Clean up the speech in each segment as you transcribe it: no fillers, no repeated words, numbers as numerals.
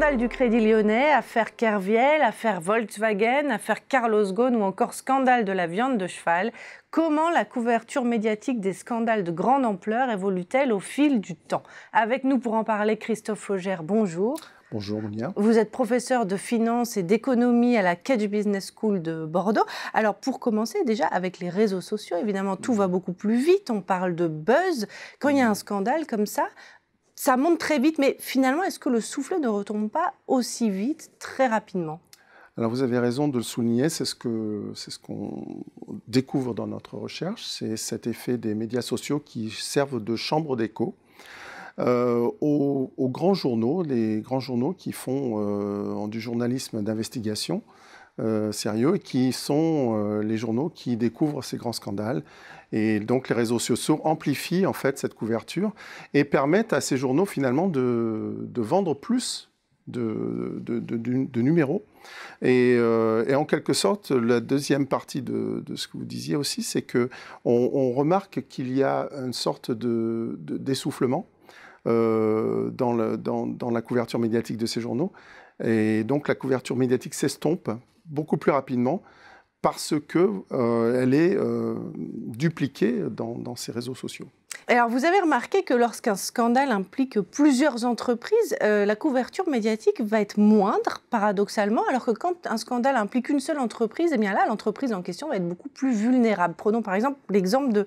Scandale du Crédit Lyonnais, affaire Kerviel, affaire Volkswagen, affaire Carlos Ghosn ou encore scandale de la viande de cheval. Comment la couverture médiatique des scandales de grande ampleur évolue-t-elle au fil du temps? Avec nous pour en parler, Christophe Faugère, bonjour. Bonjour Monia. Vous êtes professeur de finance et d'économie à la Kedge Business School de Bordeaux. Alors pour commencer, déjà avec les réseaux sociaux, évidemment tout va beaucoup plus vite, on parle de buzz. Quand il y a un scandale comme ça monte très vite, mais finalement, est-ce que le soufflet ne retombe pas aussi vite, très rapidement? Alors vous avez raison de le souligner, c'est ce qu'on découvre dans notre recherche, c'est cet effet des médias sociaux qui servent de chambre d'écho aux grands journaux, les grands journaux qui font du journalisme d'investigation sérieux et qui sont les journaux qui découvrent ces grands scandales. Et donc les réseaux sociaux amplifient en fait cette couverture et permettent à ces journaux finalement de vendre plus de numéros. Et en quelque sorte, la deuxième partie de ce que vous disiez aussi, c'est qu'on remarque qu'il y a une sorte d'essoufflement dans la couverture médiatique de ces journaux. Et donc la couverture médiatique s'estompe beaucoup plus rapidement parce qu'elle est dupliquée dans ces réseaux sociaux. Alors, vous avez remarqué que lorsqu'un scandale implique plusieurs entreprises, la couverture médiatique va être moindre, paradoxalement, alors que quand un scandale implique une seule entreprise, eh bien là, l'entreprise en question va être beaucoup plus vulnérable. Prenons par exemple l'exemple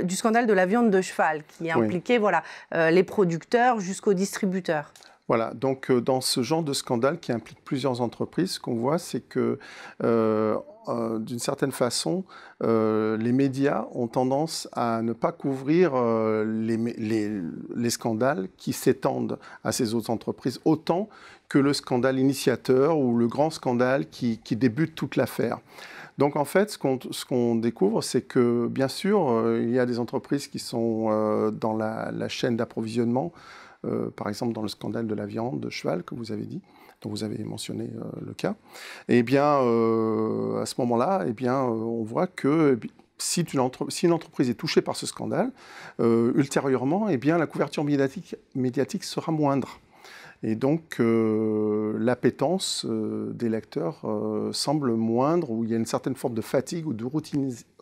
du scandale de la viande de cheval, qui impliquait les producteurs jusqu'aux distributeurs. Voilà, donc dans ce genre de scandale qui implique plusieurs entreprises, ce qu'on voit, c'est que d'une certaine façon, les médias ont tendance à ne pas couvrir les scandales qui s'étendent à ces autres entreprises autant que le scandale initiateur ou le grand scandale qui débute toute l'affaire. Donc en fait, ce qu'on découvre, c'est que bien sûr, il y a des entreprises qui sont dans la chaîne d'approvisionnement, par exemple dans le scandale de la viande de cheval que vous avez dit, dont vous avez mentionné le cas. Et bien à ce moment-là, on voit que si une entreprise est touchée par ce scandale, ultérieurement, la couverture médiatique sera moindre. Et donc l'appétence des lecteurs semble moindre, où il y a une certaine forme de fatigue ou de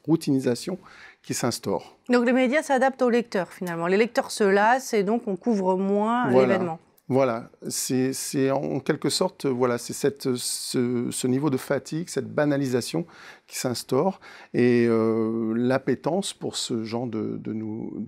routinisation qui s'instaure. Donc les médias s'adaptent aux lecteurs finalement. Les lecteurs se lassent et donc on couvre moins l'événement. Voilà, c'est en quelque sorte, c'est ce niveau de fatigue, cette banalisation qui s'instaure et l'appétence pour ce genre de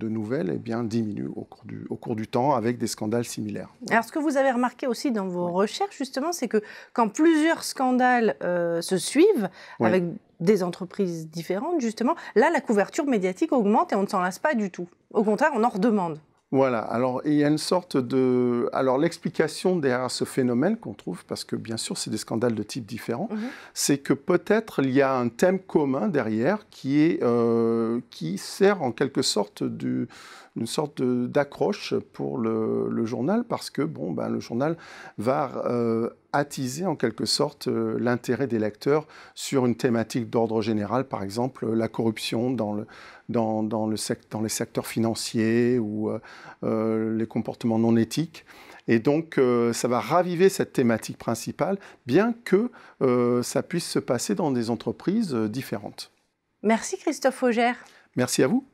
nouvelles diminue au cours du temps avec des scandales similaires. Alors ce que vous avez remarqué aussi dans vos recherches justement, c'est que quand plusieurs scandales se suivent avec des entreprises différentes justement, là la couverture médiatique augmente et on ne s'en lasse pas du tout. Au contraire, on en redemande. Voilà, alors il y a une sorte de... Alors l'explication derrière ce phénomène qu'on trouve, parce que bien sûr c'est des scandales de types différents, c'est que peut-être il y a un thème commun derrière qui sert en quelque sorte une sorte d'accroche pour le journal, parce que le journal va attiser en quelque sorte l'intérêt des lecteurs sur une thématique d'ordre général, par exemple la corruption dans les secteurs financiers ou les comportements non éthiques. Et donc, ça va raviver cette thématique principale, bien que ça puisse se passer dans des entreprises différentes. Merci Christophe Faugère. Merci à vous.